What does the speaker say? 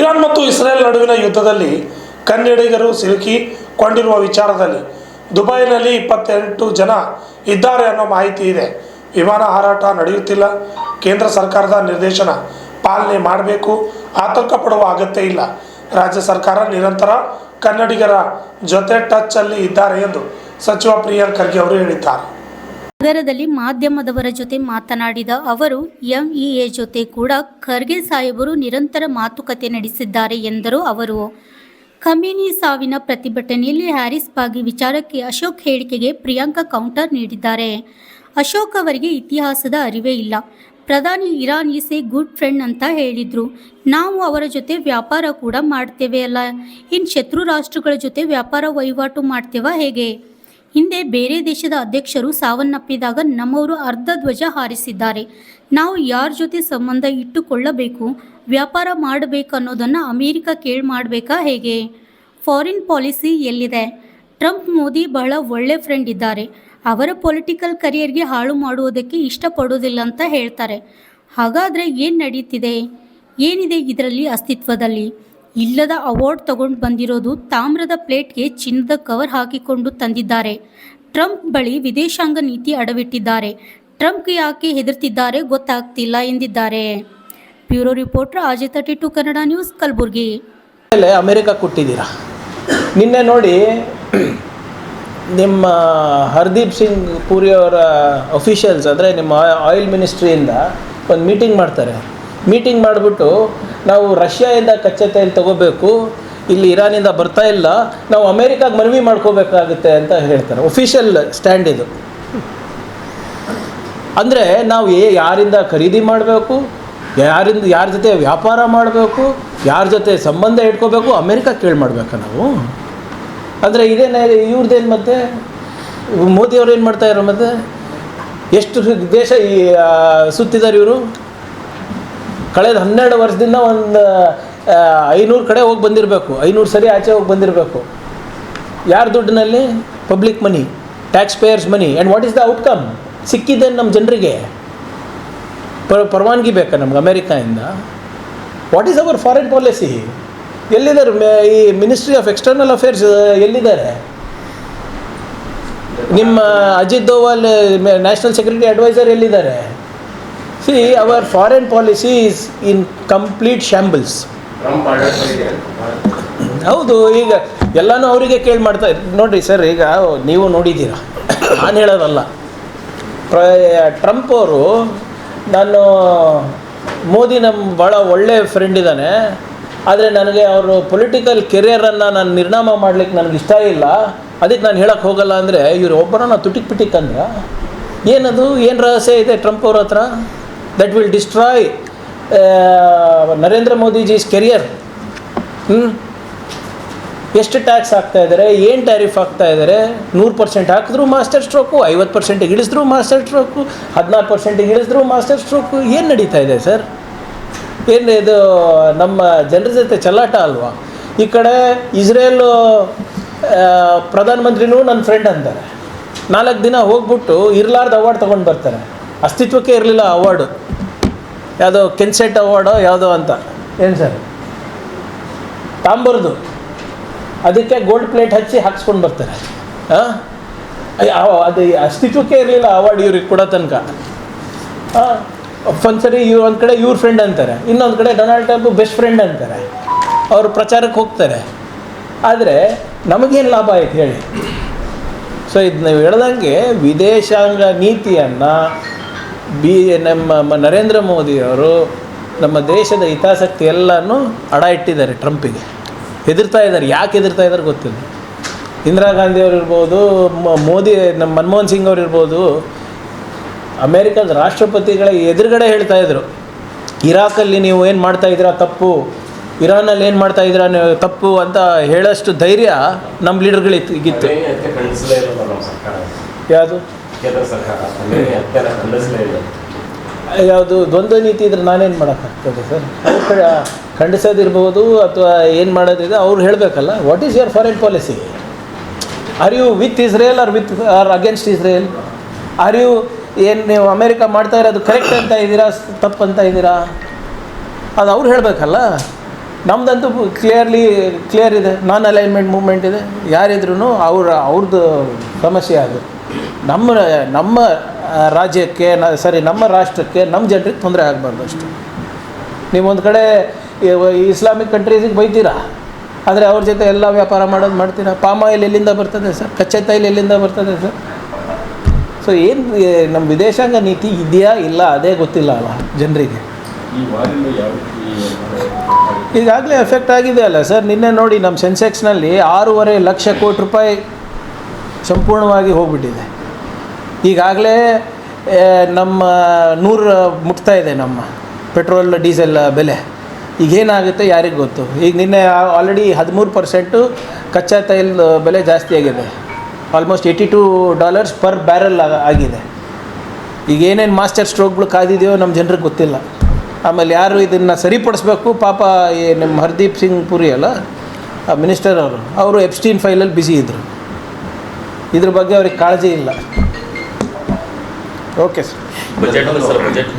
Iran ಮತ್ತು Israel ನಡುವಿನ ಯುದ್ಧದಲ್ಲಿ ಕನ್ನಡಿಗರು ಸಿಲುಕಿಕೊಂಡಿರುವ ವಿಚಾರದಲ್ಲಿ ದುಬೈನಲ್ಲಿ 28 ಜನ ಇದ್ದಾರೆ ಅನ್ನೋ ಮಾಹಿತಿ ಇದೆ. ವಿಮಾನ ಹಾರಾಟ ನಡೆಯುತ್ತಿಲ್ಲ. ಕೇಂದ್ರ ಸರ್ಕಾರದ ನಿರ್ದೇಶನ ಪಾಲನೆ ಮಾಡಬೇಕು. ಆತಂಕ ಪಡುವ ಅಗತ್ಯ ಇಲ್ಲ. ರಾಜ್ಯ ಸರ್ಕಾರ ನಿರಂತರ ಕನ್ನಡಿಗರ ಜೊತೆ ಟಚ್ ಅಲ್ಲಿ ಇದ್ದಾರೆ ಎಂದು ಸಚಿವ ಪ್ರಿಯಾಂಕ್ ಖರ್ಗೆ ಅವರು ಹೇಳಿದ್ದಾರೆ. ನಗರದಲ್ಲಿ ಮಾಧ್ಯಮದವರ ಜೊತೆ ಮಾತನಾಡಿದ ಅವರು, ಎಂಇಎ ಜೊತೆ ಕೂಡ ಖರ್ಗೆ ಸಾಹೇಬರು ನಿರಂತರ ಮಾತುಕತೆ ನಡೆಸಿದ್ದಾರೆ ಎಂದರು. ಅವರು ಖಮೇನಿ ಸಾವಿನ ಪ್ರತಿಭಟನೆಯಲ್ಲಿ ಹ್ಯಾರಿಸ್ ಬಾಗಿ ವಿಚಾರಕ್ಕೆ ಅಶೋಕ್ ಹೇಳಿಕೆಗೆ ಪ್ರಿಯಾಂಕಾ ಕೌಂಟರ್ ನೀಡಿದ್ದಾರೆ. ಅಶೋಕ್ ಅವರಿಗೆ ಇತಿಹಾಸದ ಅರಿವೇ ಇಲ್ಲ. ಪ್ರಧಾನಿ Iran is A good friend ಅಂತ ಹೇಳಿದ್ರು. ನಾವು ಅವರ ಜೊತೆ ವ್ಯಾಪಾರ ಕೂಡ ಮಾಡ್ತೇವೆ ಅಲ್ಲ, ಇನ್ನು ಶತ್ರು ರಾಷ್ಟ್ರಗಳ ಜೊತೆ ವ್ಯಾಪಾರ ವಹಿವಾಟು ಮಾಡ್ತೇವಾ ಹೇಗೆ? ಹಿಂದೆ ಬೇರೆ ದೇಶದ ಅಧ್ಯಕ್ಷರು ಸಾವನ್ನಪ್ಪಿದಾಗ ನಮ್ಮವರು ಅರ್ಧ ಧ್ವಜ ಹಾರಿಸಿದ್ದಾರೆ. ನಾವು ಯಾರ ಜೊತೆ ಸಂಬಂಧ ಇಟ್ಟುಕೊಳ್ಳಬೇಕು, ವ್ಯಾಪಾರ ಮಾಡಬೇಕು ಅನ್ನೋದನ್ನು ಅಮೇರಿಕ ಕೇಳಿ ಮಾಡಬೇಕಾ ಹೇಗೆ? ಫಾರಿನ್ ಪಾಲಿಸಿ ಎಲ್ಲಿದೆ? ಟ್ರಂಪ್ ಮೋದಿ ಬಹಳ ಒಳ್ಳೆ ಫ್ರೆಂಡ್ ಇದ್ದಾರೆ. ಅವರ ಪೊಲಿಟಿಕಲ್ ಕರಿಯರ್ಗೆ ಹಾಳು ಮಾಡುವುದಕ್ಕೆ ಇಷ್ಟಪಡೋದಿಲ್ಲ ಅಂತ ಹೇಳ್ತಾರೆ. ಹಾಗಾದರೆ ಏನು ನಡೀತಿದೆ? ಏನಿದೆ ಇದರಲ್ಲಿ ಅಸ್ತಿತ್ವದಲ್ಲಿ? ಇಲ್ಲದ ಅವಾರ್ಡ್ ತಗೊಂಡು ಬಂದಿರೋದು ತಾಮ್ರದ ಪ್ಲೇಟ್ಗೆ ಚಿನ್ನದ ಕವರ್ ಹಾಕಿಕೊಂಡು ತಂದಿದ್ದಾರೆ. ಟ್ರಂಪ್ ಬಳಿ ವಿದೇಶಾಂಗ ನೀತಿ ಅಡವಿಟ್ಟಿದ್ದಾರೆ. ಟ್ರಂಪ್ಗೆ ಯಾಕೆ ಹೆದರ್ತಿದ್ದಾರೆ ಗೊತ್ತಾಗ್ತಿಲ್ಲ ಎಂದಿದ್ದಾರೆ. Bureau reporter Ajay 32 Kannada news, Kalaburagi. America ಕೊಟ್ಟಿದ್ದೀರಾ. ನಿನ್ನೆ ನೋಡಿ, ನಿಮ್ಮ ಹರ್ದೀಪ್ ಸಿಂಗ್ ಪುರಿ ಅವರ ಅಫಿಷಿಯಲ್ಸ್ ಅಂದರೆ ನಿಮ್ಮ ಆಯಿಲ್ ಮಿನಿಸ್ಟ್ರಿಯಿಂದ ಒಂದು ಮೀಟಿಂಗ್ ಮಾಡ್ತಾರೆ. ಮೀಟಿಂಗ್ ಮಾಡಿಬಿಟ್ಟು ನಾವು ರಷ್ಯಾದಿಂದ ಕಚ್ಚಾ ತೈಲ ತಗೋಬೇಕು, ಇಲ್ಲಿ ಇರಾನಿಂದ ಬರ್ತಾ ಇಲ್ಲ, ನಾವು ಅಮೇರಿಕಾಗೆ ಮನವಿ ಮಾಡ್ಕೋಬೇಕಾಗುತ್ತೆ ಅಂತ ಹೇಳ್ತಾರೆ. ಒಫಿಷಿಯಲ್ ಸ್ಟ್ಯಾಂಡ್ ಇದು. ಅಂದರೆ ನಾವು ಯಾರಿಂದ ಖರೀದಿ ಮಾಡಬೇಕು, ಯಾರ ಜೊತೆ ವ್ಯಾಪಾರ ಮಾಡಬೇಕು, ಯಾರ ಜೊತೆ ಸಂಬಂಧ ಇಟ್ಕೋಬೇಕು, ಅಮೇರಿಕ ಕೇಳಿ ಮಾಡಬೇಕಾ ನಾವು? ಅಂದರೆ ಇದೇನೇ ಇವ್ರದ್ದೇನು? ಮತ್ತೆ ಮೋದಿಯವ್ರು ಏನು ಮಾಡ್ತಾಯಿರೋ? ಮತ್ತೆ ಎಷ್ಟು ದೇಶ ಸುತ್ತಿದ್ದಾರೆ ಇವರು? ಕಳೆದ 12 ವರ್ಷದಿಂದ ಒಂದು 500 ಕಡೆ ಹೋಗಿ ಬಂದಿರಬೇಕು, 500 ಸರಿ ಆಚೆ ಹೋಗಿ ಬಂದಿರಬೇಕು. ಯಾರ ದುಡ್ಡಿನಲ್ಲಿ? Public money, tax payers money. And what is the outcome? ಸಿಕ್ಕಿದ್ದೇನೆ ನಮ್ಮ ಜನರಿಗೆ? ಪರವಾನಗಿ ಬೇಕಾ ನಮ್ಗೆ ಅಮೇರಿಕಾಯಿಂದ? What is our foreign policy? ಎಲ್ಲಿದ್ದಾರೆ ಈ ಮಿನಿಸ್ಟ್ರಿ ಆಫ್ ಎಕ್ಸ್ಟರ್ನಲ್ ಅಫೇರ್ಸ್? ಎಲ್ಲಿದ್ದಾರೆ ನಿಮ್ಮ Ajit Doval national security adviser? ಎಲ್ಲಿದ್ದಾರೆ? See, our foreign policy is in complete shambles. ಹೌದು, ಈಗ ಎಲ್ಲನೂ ಅವರಿಗೆ ಕೇಳಿ ಮಾಡ್ತಾ ನೋಡಿರಿ ಸರ್. ಈಗ ನೀವು ನೋಡಿದ್ದೀರಾ, ನಾನು ಹೇಳೋದಲ್ಲ. ಟ್ರಂಪ್ ಅವರು, ನಾನು ಮೋದಿ ನಮ್ಮ ಭಾಳ ಒಳ್ಳೆ ಫ್ರೆಂಡ್ ಇದ್ದಾನೆ, ಆದರೆ ನನಗೆ ಅವರು ಪೊಲಿಟಿಕಲ್ ಕೆರಿಯರನ್ನು ನಾನು ನಿರ್ನಾಮ ಮಾಡಲಿಕ್ಕೆ ನನಗೆ ಇಷ್ಟ ಇಲ್ಲ, ಅದಕ್ಕೆ ನಾನು ಹೇಳಕ್ಕೆ ಹೋಗಲ್ಲ ಅಂದರೆ ಇವರು ಒಬ್ಬರನ್ನ ತುಟಿಕ್ ಪಿಟಿಕ್ ಅಂದ್ರೆ ಏನದು? ಏನು ರಹಸ್ಯ ಇದೆ ಟ್ರಂಪ್ ಅವ್ರ ಹತ್ರ? That will destroy Narendra Modiji's career. ಎಷ್ಟು ಟ್ಯಾಕ್ಸ್ ಹಾಕ್ತಾ ಇದ್ದಾರೆ, ಏನು ಟ್ಯಾರಿಫ್ ಹಾಕ್ತಾ ಇದ್ದಾರೆ? 100% ಹಾಕಿದ್ರು ಮಾಸ್ಟರ್ ಸ್ಟ್ರೋಕು, 50% ಇಳಿಸಿದ್ರು ಮಾಸ್ಟರ್ ಸ್ಟ್ರೋಕು, 14% ಇಳಿಸಿದ್ರು ಮಾಸ್ಟರ್ ಸ್ಟ್ರೋಕು. ಏನು ನಡೀತಾ ಇದೆ ಸರ್? ಏನು ಇದು ನಮ್ಮ ಜನರ ಜೊತೆ ಚಲ್ಲಾಟ ಅಲ್ವಾ? ಈ ಕಡೆ ಇಸ್ರೇಲ್ ಪ್ರಧಾನಮಂತ್ರಿನೂ ನನ್ನ ಫ್ರೆಂಡ್ ಅಂತಾರೆ. 4 ದಿನ ಹೋಗ್ಬಿಟ್ಟು ಇರ್ಲಾರ್ದು ಅವಾರ್ಡ್ ತೊಗೊಂಡು ಬರ್ತಾರೆ. ಅಸ್ತಿತ್ವಕ್ಕೆ ಇರಲಿಲ್ಲ ಅವಾರ್ಡು, ಯಾವುದೋ ಕೆನ್ಸೆಟ್ ಅವಾರ್ಡೋ ಯಾವುದೋ ಅಂತ. ಏನು ಸರ್ ತಾಂಬರ್ದು, ಅದಕ್ಕೆ ಗೋಲ್ಡ್ ಪ್ಲೇಟ್ ಹಚ್ಚಿ ಹಾಕ್ಸ್ಕೊಂಡು ಬರ್ತಾರೆ. ಅದು ಅಸ್ತಿತ್ವಕ್ಕೆ ಇರಲಿಲ್ಲ ಅವಾರ್ಡ್ ಇವ್ರಿಗೆ ಕೊಡೋ ತನಕ. ಒಂದ್ಸರಿ ಒಂದು ಕಡೆ ಇವ್ರ ಫ್ರೆಂಡ್ ಅಂತಾರೆ, ಇನ್ನೊಂದು ಕಡೆ ಡೊನಾಲ್ಡ್ ಟ್ರಂಪ್ ಬೆಸ್ಟ್ ಫ್ರೆಂಡ್ ಅಂತಾರೆ. ಅವರು ಪ್ರಚಾರಕ್ಕೆ ಹೋಗ್ತಾರೆ. ಆದರೆ ನಮಗೇನು ಲಾಭ ಆಯ್ತು ಹೇಳಿ? ಸೊ ಇದು ನೀವು ಹೇಳ್ದಂಗೆ ವಿದೇಶಾಂಗ ನೀತಿಯನ್ನು ನಮ್ಮ ನರೇಂದ್ರ ಮೋದಿಯವರು ನಮ್ಮ ದೇಶದ ಹಿತಾಸಕ್ತಿ ಎಲ್ಲನೂ ಅಡ ಇಟ್ಟಿದ್ದಾರೆ. ಟ್ರಂಪಿಗೆ ಹೆದರ್ತಾ ಇದ್ದಾರೆ. ಯಾಕೆ ಹೆದರ್ತಾ ಇದ್ದಾರೆ ಗೊತ್ತಿಲ್ಲ. ಇಂದಿರಾ ಗಾಂಧಿಯವರು ಇರ್ಬೋದು, ಮೋದಿ ನಮ್ಮ ಮನಮೋಹನ್ ಸಿಂಗ್ ಅವರು ಇರ್ಬೋದು, ಅಮೇರಿಕದ ರಾಷ್ಟ್ರಪತಿಗಳ ಎದುರುಗಡೆ ಹೇಳ್ತಾಯಿದ್ರು, ಇರಾಕಲ್ಲಿ ನೀವು ಏನು ಮಾಡ್ತಾಯಿದ್ದೀರಾ ತಪ್ಪು, ಇರಾನಲ್ಲಿ ಏನು ಮಾಡ್ತಾಯಿದ್ದೀರಾ ನೀವು ತಪ್ಪು ಅಂತ ಹೇಳೋಷ್ಟು ಧೈರ್ಯ ನಮ್ಮ ಲೀಡರ್ಗಳಿಗಿತ್ತು. ಯಾವುದು ಯಾವುದು ದ್ವಂದ್ವ ನೀತಿ ಇದ್ರೆ ನಾನೇನು ಮಾಡೋಕ್ಕಾಗ್ತದೆ ಸರ್? ಅವ್ರ ಕಡೆ ಖಂಡಿಸೋದಿರ್ಬೋದು ಅಥವಾ ಏನು ಮಾಡೋದಿದೆ ಅವ್ರು ಹೇಳಬೇಕಲ್ಲ. What is your foreign policy? Are you with Israel are against Israel? Are you ಏನು ನೀವು ಅಮೇರಿಕ ಮಾಡ್ತಾ ಇರೋದು ಕರೆಕ್ಟ್ ಅಂತ ಇದ್ದೀರಾ, ತಪ್ಪು ಅಂತ ಇದ್ದೀರಾ? ಅದು ಅವ್ರು ಹೇಳಬೇಕಲ್ಲ. ನಮ್ಮದಂತೂ ಕ್ಲಿಯರ್ ಇದೆ, ನಾನ್ ಅಲೈನ್ಮೆಂಟ್ ಮೂವ್ಮೆಂಟ್ ಇದೆ. ಯಾರಿದ್ರೂ ಅವ್ರದ್ದು ಸಮಸ್ಯೆ ಅದು. ನಮ್ಮ ರಾಜ್ಯಕ್ಕೆ ನಮ್ಮ ರಾಷ್ಟ್ರಕ್ಕೆ, ನಮ್ಮ ಜನರಿಗೆ ತೊಂದರೆ ಆಗಬಾರ್ದು ಅಷ್ಟು. ನೀವು ಒಂದು ಕಡೆ ಇಸ್ಲಾಮಿಕ್ ಕಂಟ್ರೀಸಿಗೆ ಬೈತೀರಾ, ಆದರೆ ಅವ್ರ ಜೊತೆ ಎಲ್ಲ ವ್ಯಾಪಾರ ಮಾಡ್ತೀರಾ. ಪಾಮ್ ಆಯಿಲ್ ಎಲ್ಲಿಂದ ಬರ್ತದೆ ಸರ್? ಕಚ್ಚಾ ತೈಲ ಎಲ್ಲಿಂದ ಬರ್ತದೆ ಸರ್? ಸೊ ಏನು ನಮ್ಮ ವಿದೇಶಾಂಗ ನೀತಿ ಇದೆಯಾ ಇಲ್ಲ ಅದೇ ಗೊತ್ತಿಲ್ಲ ಅಲ್ಲ ಜನರಿಗೆ. ಈಗಾಗಲೇ ಎಫೆಕ್ಟ್ ಆಗಿದೆ ಅಲ್ಲ ಸರ್. ನಿನ್ನೆ ನೋಡಿ ನಮ್ಮ ಸೆನ್ಸೆಕ್ಸ್ನಲ್ಲಿ 6.5 ಲಕ್ಷ ಕೋಟಿ ರೂಪಾಯಿ ಸಂಪೂರ್ಣವಾಗಿ ಹೋಗ್ಬಿಟ್ಟಿದೆ. ಈಗಾಗಲೇ ನಮ್ಮ 100 ಮುಟ್ತಾ ಇದೆ ನಮ್ಮ ಪೆಟ್ರೋಲ್ ಡೀಸೆಲ್ ಬೆಲೆ. ಈಗೇನಾಗುತ್ತೆ ಯಾರಿಗೆ ಗೊತ್ತು. ಈಗ ನಿನ್ನೆ ಆಲ್ರೆಡಿ 13% ಕಚ್ಚಾ ತೈಲದ ಬೆಲೆ ಜಾಸ್ತಿ ಆಗಿದೆ. ಆಲ್ಮೋಸ್ಟ್ $82 ಪರ್ ಬ್ಯಾರಲ್ ಆಗಿದೆ. ಈಗ ಏನೇನು ಮಾಸ್ಟರ್ ಸ್ಟ್ರೋಕ್ಗಳು ಕಾದಿದೆಯೋ ನಮ್ಮ ಜನರಿಗೆ ಗೊತ್ತಿಲ್ಲ. ಆಮೇಲೆ ಯಾರು ಇದನ್ನು ಸರಿಪಡಿಸ್ಬೇಕು ಪಾಪ, ನಮ್ಮ ಹರ್ದೀಪ್ ಸಿಂಗ್ ಪುರಿ ಅಲ್ಲ ಮಿನಿಸ್ಟರ್ ಅವರು ಎಪ್ಸ್ಟೀನ್ ಫೈಲಲ್ಲಿ ಬ್ಯುಸಿ ಇದ್ದರು. ಇದ್ರ ಬಗ್ಗೆ ಅವ್ರಿಗೆ ಕಾಳಜಿ ಇಲ್ಲ. Okay sir. ಬಜೆಟ್